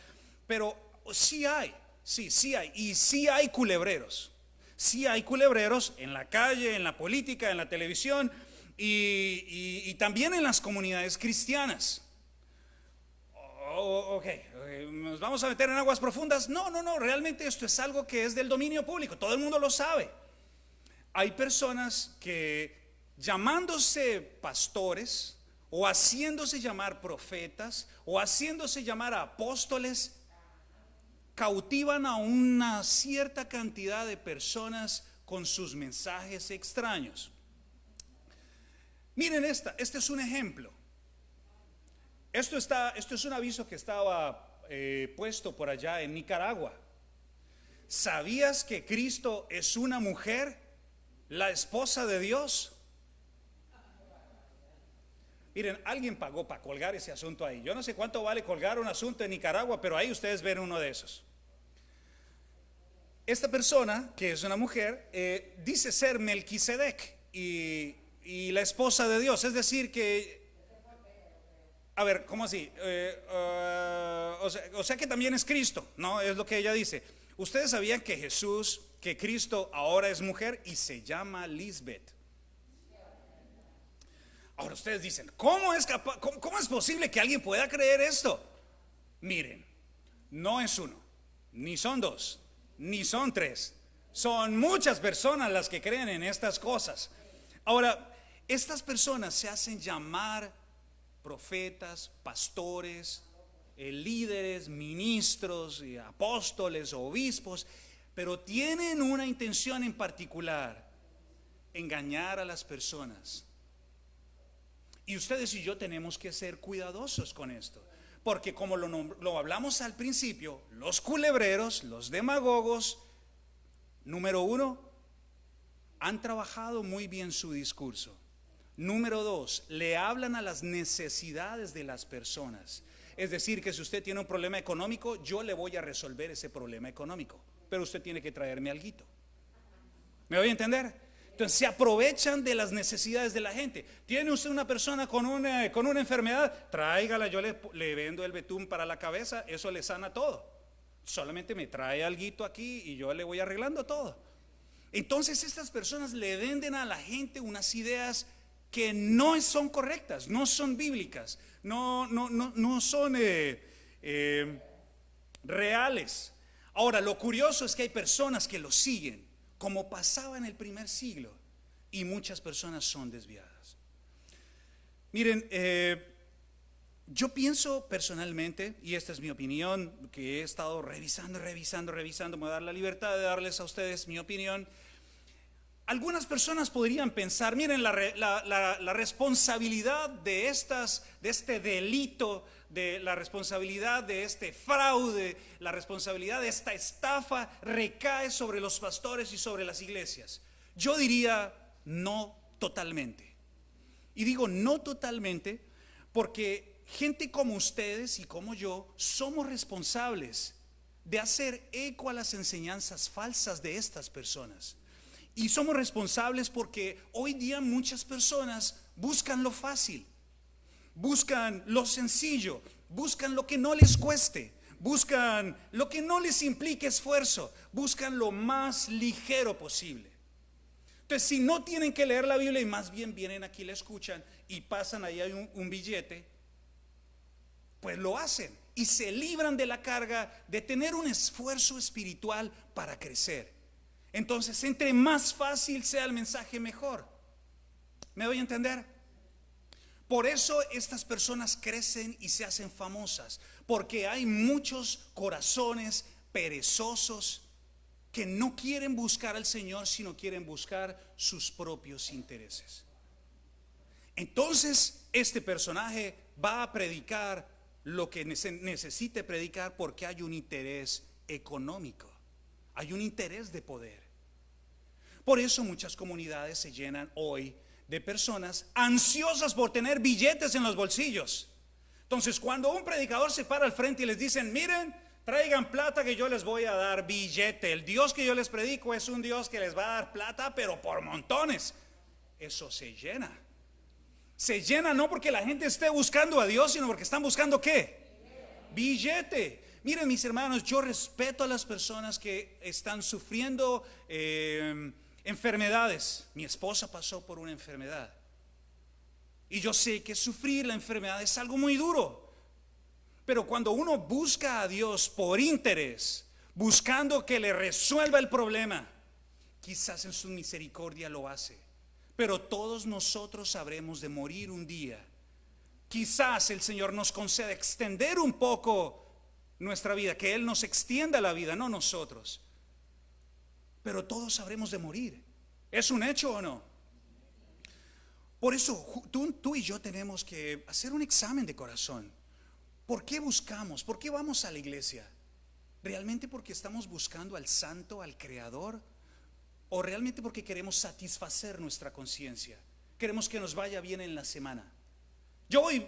Speaker 3: pero sí hay, sí hay. Y sí hay culebreros. Sí hay culebreros en la calle, en la política, en la televisión y también en las comunidades cristianas. Ok, ¿nos vamos a meter en aguas profundas? No, realmente esto es algo que es del dominio público, todo el mundo lo sabe. Hay personas que, llamándose pastores o haciéndose llamar profetas o haciéndose llamar apóstoles, cautivan a una cierta cantidad de personas con sus mensajes extraños. Miren este es un ejemplo. Esto es un aviso que estaba puesto por allá en Nicaragua. ¿Sabías que Cristo es una mujer, la esposa de Dios? Miren, alguien pagó para colgar ese asunto ahí. Yo no sé cuánto vale colgar un asunto en Nicaragua, pero ahí ustedes ven uno de esos. Esta persona, que es una mujer, dice ser Melquisedec y la esposa de Dios. Es decir que, a ver, ¿cómo así? O sea que también es Cristo, ¿no? Es lo que ella dice. Ustedes sabían que Cristo ahora es mujer y se llama Lisbeth. Ahora ustedes dicen, ¿cómo es posible que alguien pueda creer esto? Miren, no es uno, ni son dos, ni son tres. Son muchas personas las que creen en estas cosas. Ahora, estas personas se hacen llamar profetas, pastores, líderes, ministros, apóstoles, obispos, pero tienen una intención en particular: engañar a las personas. Y ustedes y yo tenemos que ser cuidadosos con esto, porque como lo hablamos al principio, los culebreros, los demagogos, número uno, han trabajado muy bien su discurso. Número dos, le hablan a las necesidades de las personas. Es decir, que si usted tiene un problema económico, yo le voy a resolver ese problema económico, pero usted tiene que traerme alguito. ¿Me voy a entender? Entonces se aprovechan de las necesidades de la gente. ¿Tiene usted una persona con una enfermedad? Tráigala, yo le vendo el betún para la cabeza, eso le sana todo. Solamente me trae alguito aquí y yo le voy arreglando todo. Entonces estas personas le venden a la gente unas ideas que no son correctas, no son bíblicas, no son reales. Ahora, lo curioso es que hay personas que lo siguen, como pasaba en el primer siglo, y muchas personas son desviadas. Miren, yo pienso personalmente, y esta es mi opinión, que he estado revisando, me voy a dar la libertad de darles a ustedes mi opinión. Algunas personas podrían pensar, miren, la responsabilidad de este delito, de la responsabilidad de este fraude, la responsabilidad de esta estafa recae sobre los pastores y sobre las iglesias. Yo diría no totalmente. Y digo no totalmente porque gente como ustedes y como yo somos responsables de hacer eco a las enseñanzas falsas de estas personas. Y somos responsables porque hoy día muchas personas buscan lo fácil, buscan lo sencillo, buscan lo que no les cueste, buscan lo que no les implique esfuerzo, buscan lo más ligero posible. Entonces, si no tienen que leer la Biblia y más bien vienen aquí, la escuchan y pasan ahí un billete, pues lo hacen y se libran de la carga de tener un esfuerzo espiritual para crecer. Entonces, entre más fácil sea el mensaje, mejor. ¿Me doy a entender? Por eso estas personas crecen y se hacen famosas, porque hay muchos corazones perezosos que no quieren buscar al Señor, sino quieren buscar sus propios intereses. Entonces este personaje va a predicar lo que necesite predicar porque hay un interés económico, hay un interés de poder. Por eso muchas comunidades se llenan hoy de personas ansiosas por tener billetes en los bolsillos. Entonces cuando un predicador se para al frente y les dicen, miren, traigan plata que yo les voy a dar billete. El Dios que yo les predico es un Dios que les va a dar plata, pero por montones. Eso se llena. Se llena no porque la gente esté buscando a Dios, sino porque están buscando ¿qué? Billete. Miren mis hermanos, yo respeto a las personas que están sufriendo enfermedades. Mi esposa pasó por una enfermedad. Y yo sé que sufrir la enfermedad es algo muy duro. Pero cuando uno busca a Dios por interés, buscando que le resuelva el problema, quizás en su misericordia lo hace. Pero todos nosotros sabremos de morir un día. Quizás el Señor nos conceda extender un poco nuestra vida, que Él nos extienda la vida, no nosotros. Pero todos sabremos de morir. ¿Es un hecho o no? Por eso tú y yo tenemos que hacer un examen de corazón. ¿Por qué buscamos? ¿Por qué vamos a la iglesia? ¿Realmente porque estamos buscando al Santo, al Creador? ¿O realmente porque queremos satisfacer nuestra conciencia? Queremos que nos vaya bien en la semana.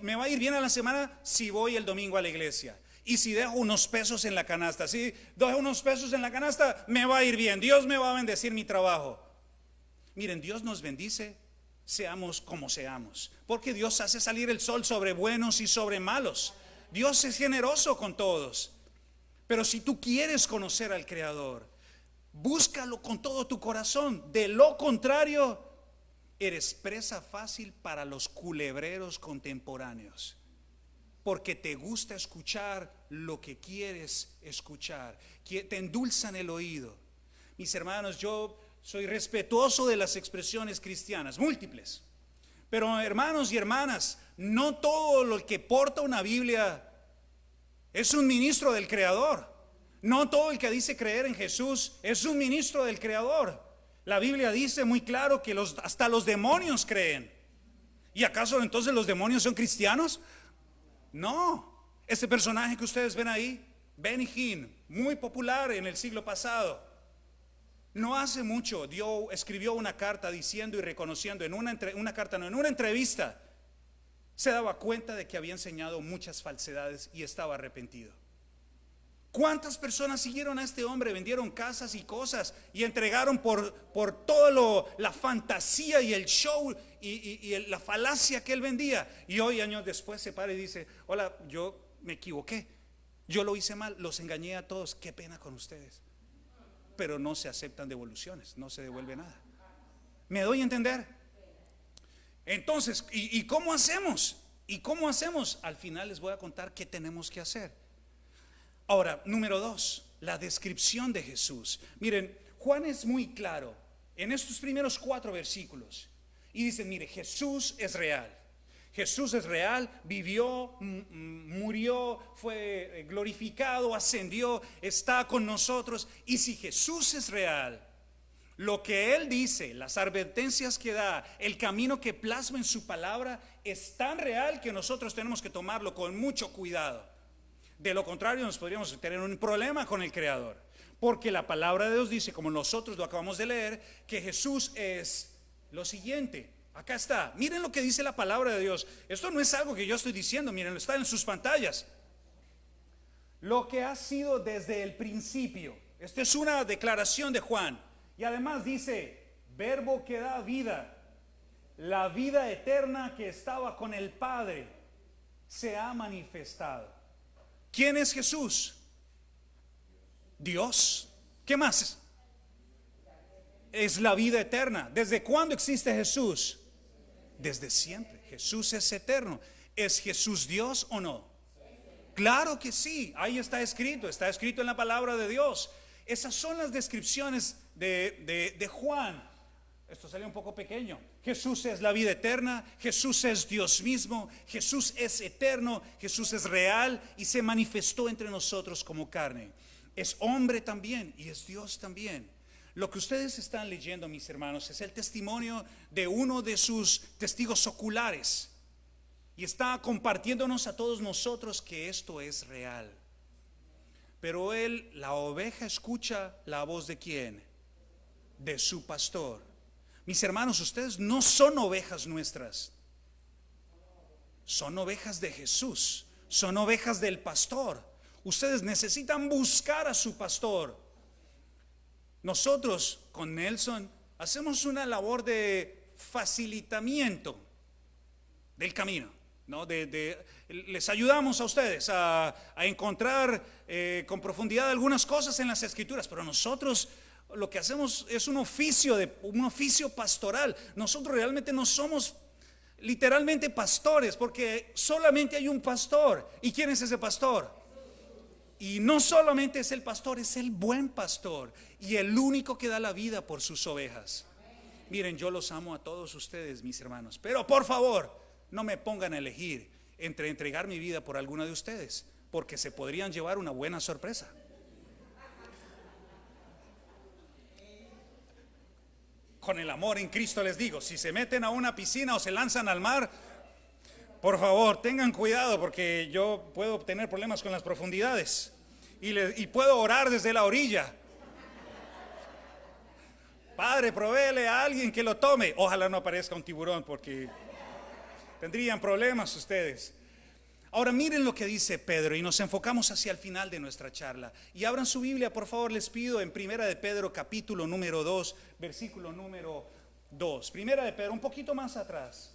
Speaker 3: Me va a ir bien a la semana si voy el domingo a la iglesia. Y si dejo unos pesos en la canasta, si dejo unos pesos en la canasta, me va a ir bien. Dios me va a bendecir mi trabajo. Miren, Dios nos bendice, seamos como seamos. Porque Dios hace salir el sol sobre buenos y sobre malos. Dios es generoso con todos. Pero si tú quieres conocer al Creador, búscalo con todo tu corazón. De lo contrario, eres presa fácil para los culebreros contemporáneos. Porque te gusta escuchar lo que quieres escuchar, que te endulzan el oído. Mis hermanos, yo soy respetuoso de las expresiones cristianas, múltiples. Pero hermanos y hermanas, no todo lo que porta una Biblia es un ministro del Creador. No todo el que dice creer en Jesús es un ministro del Creador. La Biblia dice muy claro que hasta los demonios creen. ¿Y acaso entonces los demonios son cristianos? No. Este personaje que ustedes ven ahí, Benny Hinn, muy popular en el siglo pasado, no hace mucho escribió una carta diciendo y reconociendo en una entrevista, se daba cuenta de que había enseñado muchas falsedades y estaba arrepentido. ¿Cuántas personas siguieron a este hombre? Vendieron casas y cosas y entregaron por todo la fantasía y el show y la falacia que él vendía. Y hoy, años después, se para y dice, hola, yo me equivoqué, yo lo hice mal, los engañé a todos, qué pena con ustedes. Pero no se aceptan devoluciones, no se devuelve nada. ¿Me doy a entender? Entonces, ¿y cómo hacemos? ¿Y cómo hacemos? Al final les voy a contar qué tenemos que hacer. Ahora, número 2, la descripción de Jesús. Miren, Juan es muy claro en estos primeros 4 versículos. Y dice, mire, Jesús es real. Jesús es real, vivió, murió, fue glorificado, ascendió, está con nosotros. Y si Jesús es real, lo que Él dice, las advertencias que da, el camino que plasma en su palabra, es tan real que nosotros tenemos que tomarlo con mucho cuidado. De lo contrario, nos podríamos tener un problema con el Creador. Porque la palabra de Dios dice, como nosotros lo acabamos de leer, que Jesús es lo siguiente. Acá está, miren lo que dice la palabra de Dios. Esto no es algo que yo estoy diciendo, miren, está en sus pantallas. Lo que ha sido desde el principio. Esta es una declaración de Juan. Y además dice, verbo que da vida. La vida eterna que estaba con el Padre se ha manifestado. ¿Quién es Jesús? Dios. ¿Qué más? Es la vida eterna. ¿Desde cuándo existe Jesús? Desde siempre. Jesús es eterno. ¿Es Jesús Dios o no? Claro que sí. Ahí está escrito en la palabra de Dios. Esas son las descripciones de Juan. Esto sale un poco pequeño. Jesús es la vida eterna, Jesús es Dios mismo, Jesús es eterno, Jesús es real y se manifestó entre nosotros como carne. Es hombre también y es Dios también. Lo que ustedes están leyendo, mis hermanos, es el testimonio de uno de sus testigos oculares. Y está compartiéndonos a todos nosotros que esto es real. Pero él, la oveja, escucha la voz ¿de quién? De su pastor. Mis hermanos, ustedes no son ovejas nuestras. Son ovejas de Jesús. Son ovejas del pastor. Ustedes necesitan buscar a su pastor. Nosotros con Nelson hacemos una labor de facilitamiento del camino, ¿no? Les ayudamos a ustedes a encontrar con profundidad algunas cosas en las Escrituras, pero nosotros lo que hacemos es un oficio pastoral. Nosotros realmente no somos literalmente pastores, porque solamente hay un pastor. ¿Y quién es ese pastor? Y no solamente es el pastor, es el buen pastor y el único que da la vida por sus ovejas. Miren, yo los amo a todos ustedes, mis hermanos, pero por favor, no me pongan a elegir entre entregar mi vida por alguno de ustedes, porque se podrían llevar una buena sorpresa. Con el amor en Cristo les digo, si se meten a una piscina o se lanzan al mar, por favor, tengan cuidado, porque yo puedo tener problemas con las profundidades y puedo orar desde la orilla. Padre, provéele a alguien que lo tome. Ojalá no aparezca un tiburón, porque tendrían problemas ustedes. Ahora miren lo que dice Pedro, y nos enfocamos hacia el final de nuestra charla. Y abran su Biblia, por favor, les pido, en Primera de Pedro, capítulo número 2, versículo número 2. Primera de Pedro, un poquito más atrás.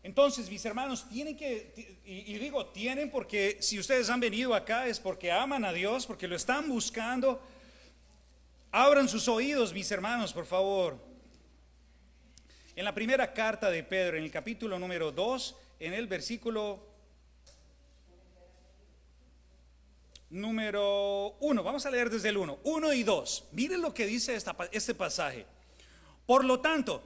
Speaker 3: Entonces, mis hermanos, tienen que, y digo tienen porque si ustedes han venido acá es porque aman a Dios, porque lo están buscando. Abran sus oídos, mis hermanos, por favor. En la primera carta de Pedro, en el capítulo número 2, en el versículo número 1, vamos a leer desde el 1 y 2. Miren lo que dice este pasaje. Por lo tanto,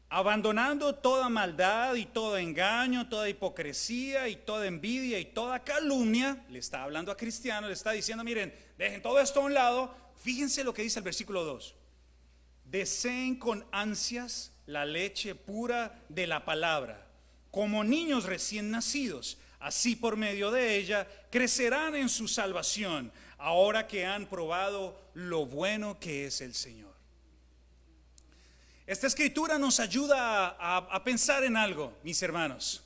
Speaker 3: abandonando toda maldad y todo engaño, toda hipocresía y toda envidia y toda calumnia, le está hablando a cristianos, le está diciendo, miren, dejen todo esto a un lado. Fíjense lo que dice el versículo 2. Deseen con ansias la leche pura de la palabra, como niños recién nacidos. Así por medio de ella crecerán en su salvación, ahora que han probado lo bueno que es el Señor. Esta escritura nos ayuda a pensar en algo, mis hermanos.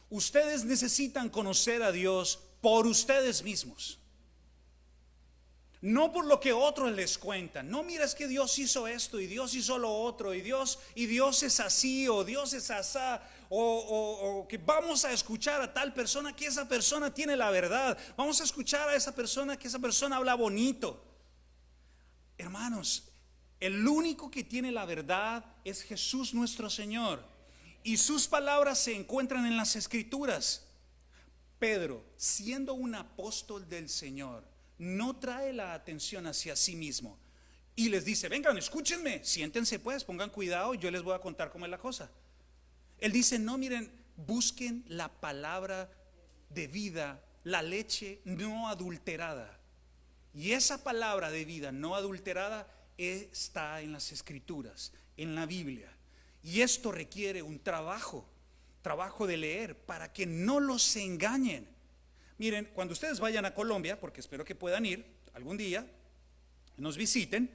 Speaker 3: Ustedes necesitan conocer a Dios por ustedes mismos. No por lo que otros les cuentan. No, mira, es que Dios hizo esto y Dios hizo lo otro y Dios es así o Dios es asá, o que vamos a escuchar a tal persona que esa persona tiene la verdad. Vamos a escuchar a esa persona que esa persona habla bonito. Hermanos, el único que tiene la verdad es Jesús nuestro Señor, y sus palabras se encuentran en las Escrituras. Pedro, siendo un apóstol del Señor, no trae la atención hacia sí mismo y les dice, vengan, escúchenme, siéntense pues, pongan cuidado, yo les voy a contar cómo es la cosa. Él dice, no, miren, busquen la palabra de vida, la leche no adulterada. Y esa palabra de vida no adulterada está en las Escrituras, en la Biblia. Y esto requiere un trabajo de leer para que no los engañen. Miren, cuando ustedes vayan a Colombia, porque espero que puedan ir algún día, nos visiten,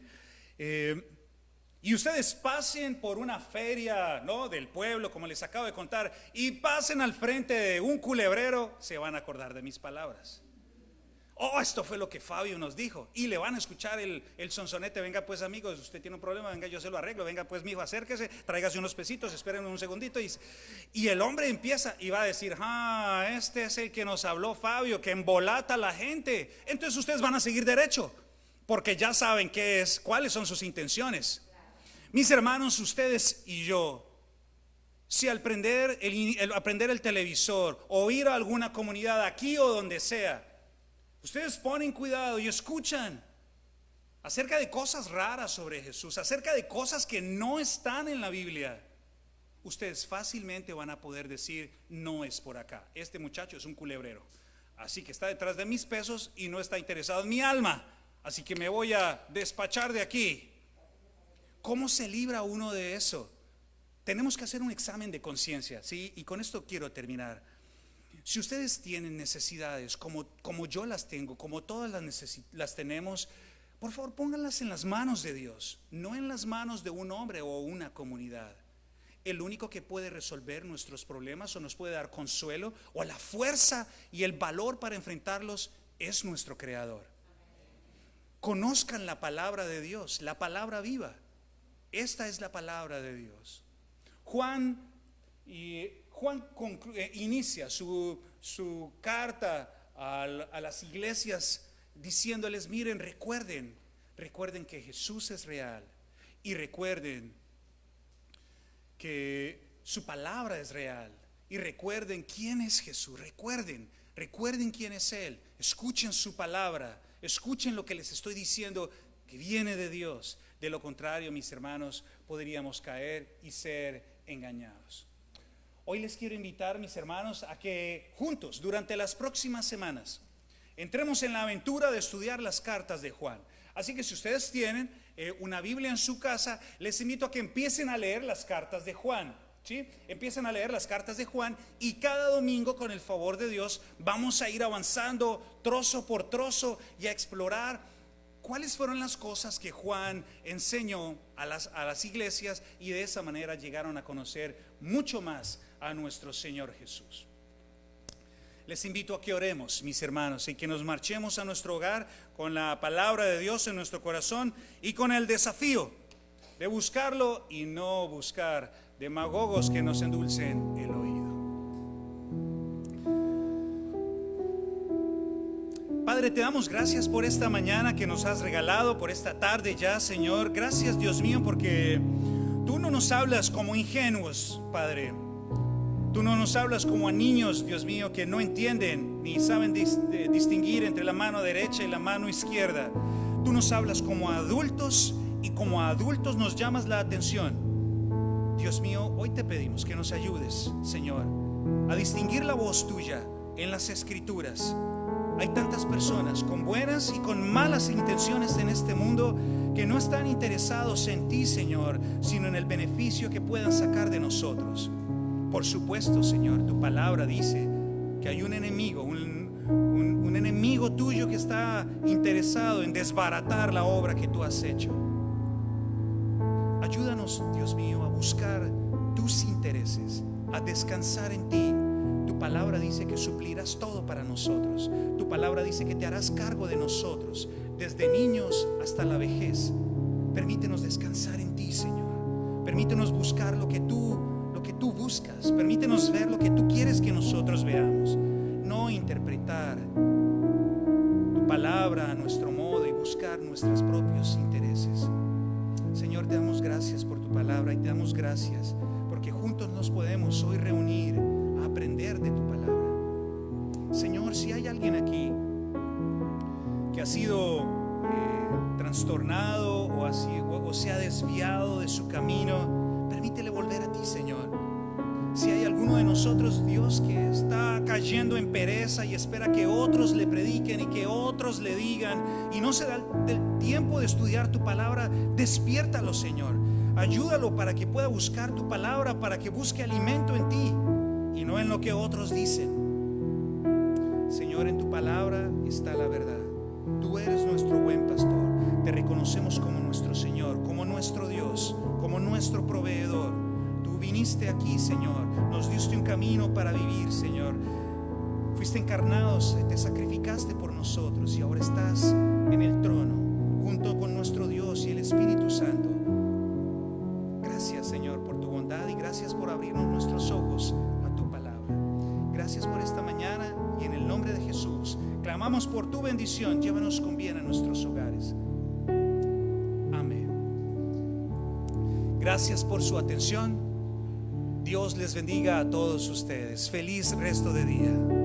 Speaker 3: y ustedes pasen por una feria, ¿no?, del pueblo, como les acabo de contar, y pasen al frente de un culebrero, se van a acordar de mis palabras. Oh, esto fue lo que Fabio nos dijo. Y le van a escuchar el sonsonete. Venga pues, amigos, usted tiene un problema, venga, yo se lo arreglo. Venga pues, mijo, acérquese, tráigase unos pesitos, espérenme un segundito. Y el hombre empieza y va a decir, este es el que nos habló Fabio, que embolata a la gente. Entonces ustedes van a seguir derecho, porque ya saben cuáles son sus intenciones. Mis hermanos, ustedes y yo, si al prender el televisor o ir a alguna comunidad aquí o donde sea, ustedes ponen cuidado y escuchan acerca de cosas raras sobre Jesús, acerca de cosas que no están en la Biblia, ustedes fácilmente van a poder decir, no es por acá, este muchacho es un culebrero. Así que está detrás de mis pesos y no está interesado en mi alma. Así que me voy a despachar de aquí. ¿Cómo se libra uno de eso? Tenemos que hacer un examen de conciencia, ¿sí? Y con esto quiero terminar. Si ustedes tienen necesidades como yo las tengo, como todas las tenemos, por favor pónganlas en las manos de Dios, no en las manos de un hombre o una comunidad. El único que puede resolver nuestros problemas o nos puede dar consuelo o la fuerza y el valor para enfrentarlos es nuestro Creador. Conozcan la palabra de Dios, la palabra viva. Esta es la palabra de Dios. Juan inicia su carta a las iglesias diciéndoles: miren, recuerden que Jesús es real, y recuerden que su palabra es real, y recuerden quién es Jesús. Recuerden quién es Él. Escuchen su palabra, escuchen lo que les estoy diciendo, que viene de Dios. De lo contrario, mis hermanos, podríamos caer y ser engañados. Hoy les quiero invitar, mis hermanos, a que juntos, durante las próximas semanas, entremos en la aventura de estudiar las cartas de Juan. Así que si ustedes tienen una Biblia en su casa, les invito a que empiecen a leer las cartas de Juan, ¿sí? Empiecen a leer las cartas de Juan, y cada domingo, con el favor de Dios, vamos a ir avanzando trozo por trozo y a explorar cuáles fueron las cosas que Juan enseñó a las iglesias, y de esa manera llegaron a conocer mucho más a nuestro Señor Jesús. Les invito a que oremos, mis hermanos, y que nos marchemos a nuestro hogar con la palabra de Dios en nuestro corazón y con el desafío de buscarlo y no buscar demagogos que nos endulcen el oído. Padre, te damos gracias por esta mañana que nos has regalado, por esta tarde ya, Señor. Gracias, Dios mío, porque tú no nos hablas como ingenuos, Padre. Tú no nos hablas como a niños, Dios mío, que no entienden ni saben distinguir entre la mano derecha y la mano izquierda. Tú nos hablas como a adultos, y como a adultos nos llamas la atención. Dios mío, hoy te pedimos que nos ayudes, Señor, a distinguir la voz tuya en las Escrituras. Hay tantas personas con buenas y con malas intenciones en este mundo que no están interesados en ti, Señor, sino en el beneficio que puedan sacar de nosotros. Por supuesto, Señor, tu palabra dice que hay un enemigo, un enemigo tuyo que está interesado en desbaratar la obra que tú has hecho. Ayúdanos, Dios mío, a buscar tus intereses, a descansar en ti. Tu palabra dice que suplirás todo para nosotros. Tu palabra dice que te harás cargo de nosotros, desde niños hasta la vejez. Permítenos descansar en ti, Señor. Permítenos buscar lo que tú buscas. Permítenos ver lo que tú quieres que nosotros veamos, no interpretar tu palabra a nuestro modo y buscar nuestros propios intereses. Señor, te damos gracias por tu palabra, y te damos gracias porque juntos nos podemos hoy reunir a aprender de tu palabra. Señor, si hay alguien aquí que ha sido trastornado o se ha desviado de su camino, permítele volver a ti, Señor. Si hay alguno de nosotros, Dios, que está cayendo en pereza y espera que otros le prediquen y que otros le digan, y no se da el tiempo de estudiar tu palabra, despiértalo, Señor. Ayúdalo para que pueda buscar tu palabra, para que busque alimento en ti y no en lo que otros dicen. Señor, en tu palabra está la verdad. Tú eres nuestro buen pastor. Te reconocemos como nuestro Señor, como nuestro Dios, como nuestro proveedor. Tú viniste aquí, Señor, nos diste un camino para vivir, Señor. Fuiste encarnado, te sacrificaste por nosotros, y ahora estás en el trono junto con nuestro Dios y el Espíritu Santo. Gracias, Señor, por tu bondad, y gracias por abrirnos nuestros ojos a tu palabra. Gracias por esta mañana, y en el nombre de Jesús clamamos por tu bendición. Llévanos con bien a nuestros hogares. Amén. Gracias por su atención. Dios les bendiga a todos ustedes. Feliz resto de día.